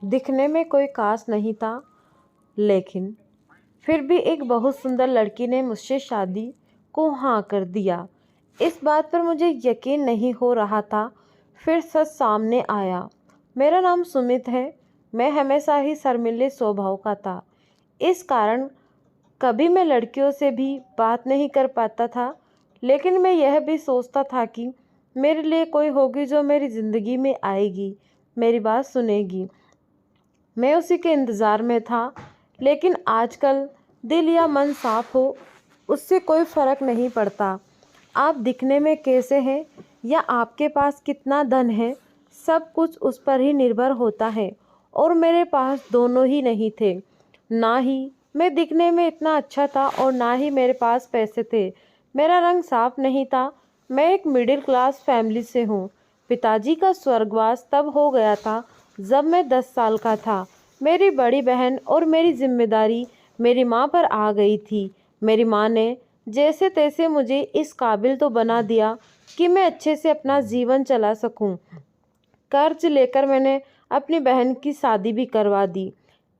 दिखने में कोई खास नहीं था, लेकिन फिर भी एक बहुत सुंदर लड़की ने मुझसे शादी को हाँ कर दिया। इस बात पर मुझे यकीन नहीं हो रहा था। फिर सच सामने आया। मेरा नाम सुमित है। मैं हमेशा ही शर्मीले स्वभाव का था। इस कारण कभी मैं लड़कियों से भी बात नहीं कर पाता था। लेकिन मैं यह भी सोचता था कि मेरे लिए कोई होगी जो मेरी ज़िंदगी में आएगी, मेरी बात सुनेगी। मैं उसी के इंतज़ार में था। लेकिन आजकल दिल या मन साफ हो, उससे कोई फ़र्क नहीं पड़ता। आप दिखने में कैसे हैं या आपके पास कितना धन है, सब कुछ उस पर ही निर्भर होता है। और मेरे पास दोनों ही नहीं थे। ना ही मैं दिखने में इतना अच्छा था और ना ही मेरे पास पैसे थे। मेरा रंग साफ नहीं था। मैं एक मिडिल क्लास फैमिली से हूँ। पिताजी का स्वर्गवास तब हो गया था जब मैं 10 साल का था। मेरी बड़ी बहन और मेरी जिम्मेदारी मेरी माँ पर आ गई थी। मेरी माँ ने जैसे तैसे मुझे इस काबिल तो बना दिया कि मैं अच्छे से अपना जीवन चला सकूं। कर्ज लेकर मैंने अपनी बहन की शादी भी करवा दी।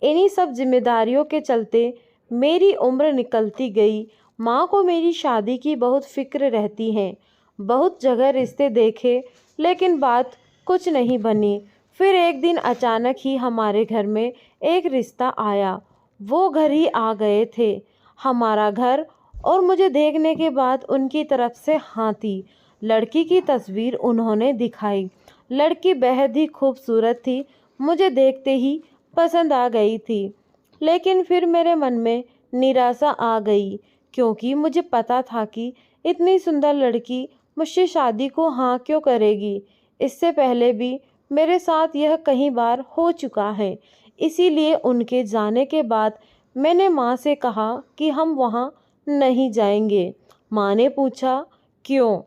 इन्हीं सब जिम्मेदारियों के चलते मेरी उम्र निकलती गई। माँ को मेरी शादी की बहुत फिक्र रहती है। बहुत जगह रिश्ते देखे, लेकिन बात कुछ नहीं बनी। फिर एक दिन अचानक ही हमारे घर में एक रिश्ता आया। वो घर ही आ गए थे, हमारा घर। और मुझे देखने के बाद उनकी तरफ से हाँ थी। लड़की की तस्वीर उन्होंने दिखाई। लड़की बेहद ही खूबसूरत थी। मुझे देखते ही पसंद आ गई थी। लेकिन फिर मेरे मन में निराशा आ गई, क्योंकि मुझे पता था कि इतनी सुंदर लड़की मुझसे शादी को हाँ क्यों करेगी। इससे पहले भी मेरे साथ यह कई बार हो चुका है। इसीलिए उनके जाने के बाद मैंने माँ से कहा कि हम वहाँ नहीं जाएंगे। माँ ने पूछा, क्यों?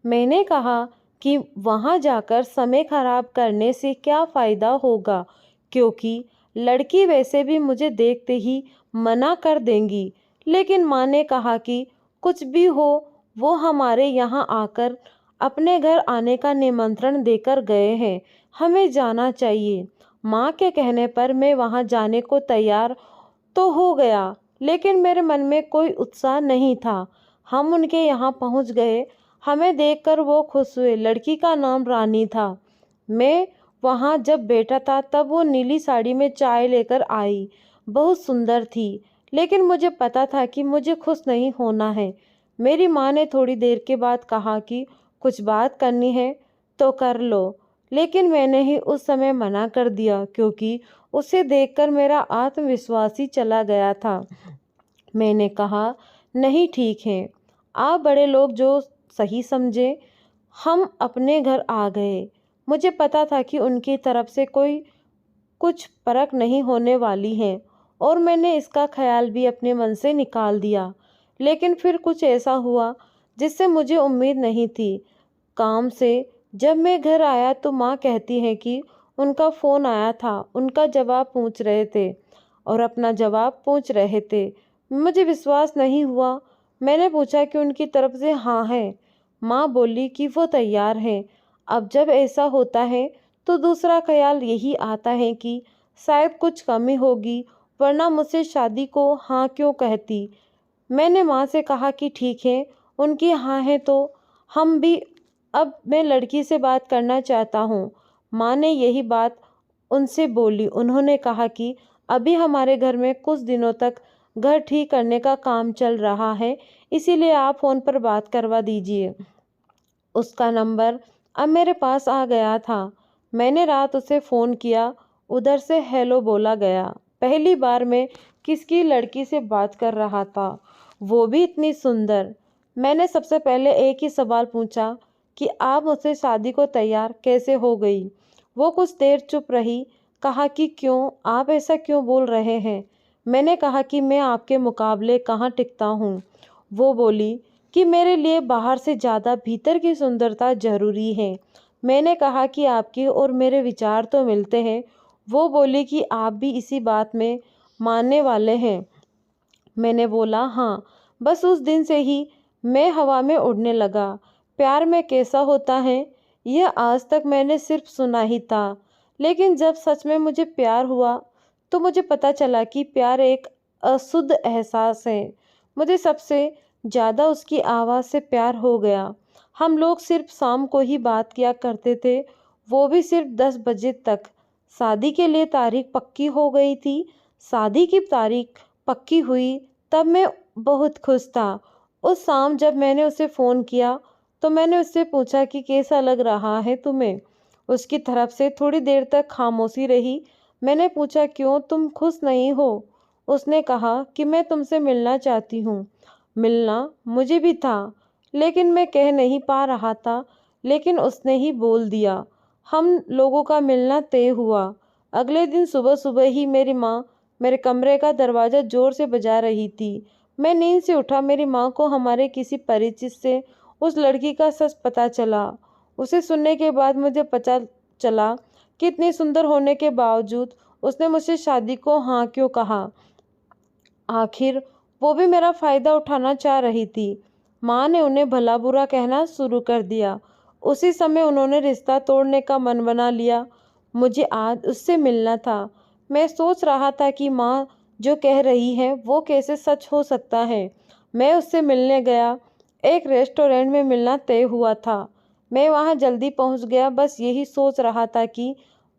मैंने कहा कि वहाँ जाकर समय खराब करने से क्या फ़ायदा होगा, क्योंकि लड़की वैसे भी मुझे देखते ही मना कर देंगी। लेकिन माँ ने कहा कि कुछ भी हो, वो हमारे यहाँ आकर अपने घर आने का निमंत्रण देकर गए हैं, हमें जाना चाहिए। माँ के कहने पर मैं वहाँ जाने को तैयार तो हो गया, लेकिन मेरे मन में कोई उत्साह नहीं था। हम उनके यहाँ पहुँच गए। हमें देखकर वो खुश हुए। लड़की का नाम रानी था। मैं वहाँ जब बैठा था तब वो नीली साड़ी में चाय लेकर आई। बहुत सुंदर थी। लेकिन मुझे पता था कि मुझे खुश नहीं होना है। मेरी माँ ने थोड़ी देर के बाद कहा कि कुछ बात करनी है तो कर लो। लेकिन मैंने ही उस समय मना कर दिया, क्योंकि उसे देखकर मेरा आत्मविश्वास ही चला गया था। मैंने कहा, नहीं, ठीक है, आप बड़े लोग जो सही समझे। हम अपने घर आ गए। मुझे पता था कि उनकी तरफ से कोई कुछ परख नहीं होने वाली है, और मैंने इसका ख्याल भी अपने मन से निकाल दिया। लेकिन फिर कुछ ऐसा हुआ जिससे मुझे उम्मीद नहीं थी। काम से जब मैं घर आया तो माँ कहती है कि उनका फ़ोन आया था, उनका जवाब पूछ रहे थे और अपना जवाब पूछ रहे थे। मुझे विश्वास नहीं हुआ। मैंने पूछा कि उनकी तरफ से हाँ है। माँ बोली कि वो तैयार है। अब जब ऐसा होता है तो दूसरा ख्याल यही आता है कि शायद कुछ कमी होगी, वरना मुझसे शादी को हाँ क्यों कहती। मैंने माँ से कहा कि ठीक है, उनकी हाँ है तो हम भी। अब मैं लड़की से बात करना चाहता हूँ। माँ ने यही बात उनसे बोली। उन्होंने कहा कि अभी हमारे घर में कुछ दिनों तक घर ठीक करने का काम चल रहा है, इसीलिए आप फ़ोन पर बात करवा दीजिए। उसका नंबर अब मेरे पास आ गया था। मैंने रात उसे फ़ोन किया। उधर से हेलो बोला गया। पहली बार मैं किसकी लड़की से बात कर रहा था, वो भी इतनी सुंदर। मैंने सबसे पहले एक ही सवाल पूछा कि आप मुझसे शादी को तैयार कैसे हो गई। वो कुछ देर चुप रही। कहा कि क्यों, आप ऐसा क्यों बोल रहे हैं? मैंने कहा कि मैं आपके मुकाबले कहाँ टिकता हूँ। वो बोली कि मेरे लिए बाहर से ज़्यादा भीतर की सुंदरता ज़रूरी है। मैंने कहा कि आपकी और मेरे विचार तो मिलते हैं। वो बोली कि आप भी इसी बात में मानने वाले हैं। मैंने बोला हाँ। बस उस दिन से ही मैं हवा में उड़ने लगा। प्यार में कैसा होता है यह आज तक मैंने सिर्फ सुना ही था, लेकिन जब सच में मुझे प्यार हुआ तो मुझे पता चला कि प्यार एक अशुद्ध एहसास है। मुझे सबसे ज़्यादा उसकी आवाज़ से प्यार हो गया। हम लोग सिर्फ शाम को ही बात किया करते थे, वो भी सिर्फ 10 बजे तक। शादी के लिए तारीख पक्की हो गई थी। शादी की तारीख पक्की हुई तब मैं बहुत खुश था। उस शाम जब मैंने उसे फ़ोन किया तो मैंने उससे पूछा कि कैसा लग रहा है तुम्हें। उसकी तरफ से थोड़ी देर तक खामोशी रही। मैंने पूछा, क्यों, तुम खुश नहीं हो? उसने कहा कि मैं तुमसे मिलना चाहती हूँ। मिलना मुझे भी था, लेकिन मैं कह नहीं पा रहा था। लेकिन उसने ही बोल दिया। हम लोगों का मिलना तय हुआ। अगले दिन सुबह सुबह ही मेरी माँ मेरे कमरे का दरवाज़ा ज़ोर से बजा रही थी। मैं नींद से उठा। मेरी माँ को हमारे किसी परिचित से उस लड़की का सच पता चला। उसे सुनने के बाद मुझे पता चला कि इतनी सुंदर होने के बावजूद उसने मुझसे शादी को हाँ क्यों कहा। आखिर वो भी मेरा फ़ायदा उठाना चाह रही थी। माँ ने उन्हें भला बुरा कहना शुरू कर दिया। उसी समय उन्होंने रिश्ता तोड़ने का मन बना लिया। मुझे आज उससे मिलना था। मैं सोच रहा था कि माँ जो कह रही है वो कैसे सच हो सकता है। मैं उससे मिलने गया। एक रेस्टोरेंट में मिलना तय हुआ था। मैं वहाँ जल्दी पहुँच गया, बस यही सोच रहा था कि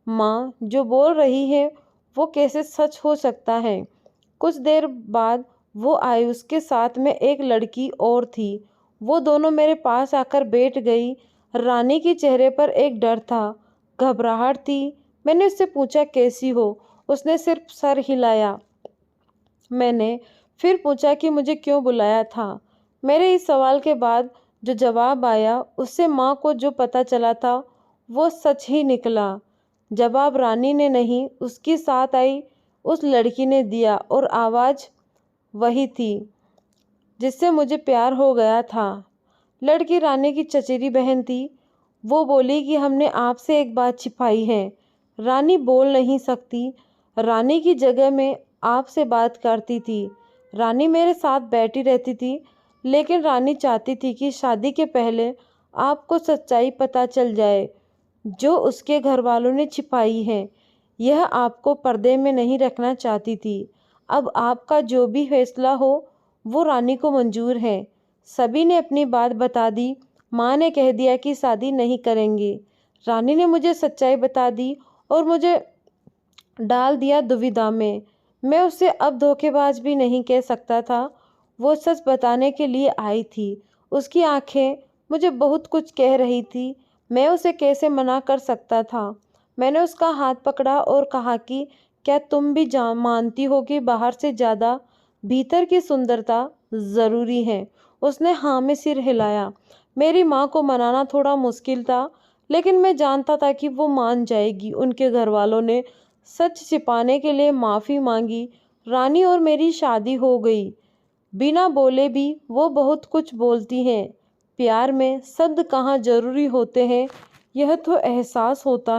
माँ जो बोल रही है वो कैसे सच हो सकता है। कुछ देर बाद वो आई। उसके साथ में एक लड़की और थी। वो दोनों मेरे पास आकर बैठ गई। रानी के चेहरे पर एक डर था, घबराहट थी। मैंने उससे पूछा, कैसी हो? उसने सिर्फ सर हिलाया। मैंने फिर पूछा कि मुझे क्यों बुलाया था। मेरे इस सवाल के बाद जो जवाब आया उससे माँ को जो पता चला था वो सच ही निकला। जवाब रानी ने नहीं, उसकी साथ आई उस लड़की ने दिया, और आवाज़ वही थी जिससे मुझे प्यार हो गया था। लड़की रानी की चचेरी बहन थी। वो बोली कि हमने आपसे एक बात छिपाई है। रानी बोल नहीं सकती। रानी की जगह मैं आपसे बात करती थी। रानी मेरे साथ बैठी रहती थी, लेकिन रानी चाहती थी कि शादी के पहले आपको सच्चाई पता चल जाए जो उसके घर वालों ने छिपाई है। यह आपको पर्दे में नहीं रखना चाहती थी। अब आपका जो भी फैसला हो वो रानी को मंजूर है। सभी ने अपनी बात बता दी। माँ ने कह दिया कि शादी नहीं करेंगे। रानी ने मुझे सच्चाई बता दी और मुझे डाल दिया दुविधा में। मैं उसे अब धोखेबाज भी नहीं कह सकता था। वो सच बताने के लिए आई थी। उसकी आंखें मुझे बहुत कुछ कह रही थी। मैं उसे कैसे मना कर सकता था। मैंने उसका हाथ पकड़ा और कहा कि क्या तुम भी मानती हो कि बाहर से ज़्यादा भीतर की सुंदरता ज़रूरी है? उसने हाँ में सिर हिलाया। मेरी माँ को मनाना थोड़ा मुश्किल था, लेकिन मैं जानता था कि वो मान जाएगी। उनके घर वालों ने सच छिपाने के लिए माफ़ी मांगी। रानी और मेरी शादी हो गई। बिना बोले भी वो बहुत कुछ बोलती हैं। प्यार में शब्द कहाँ ज़रूरी होते हैं, यह तो एहसास होता है।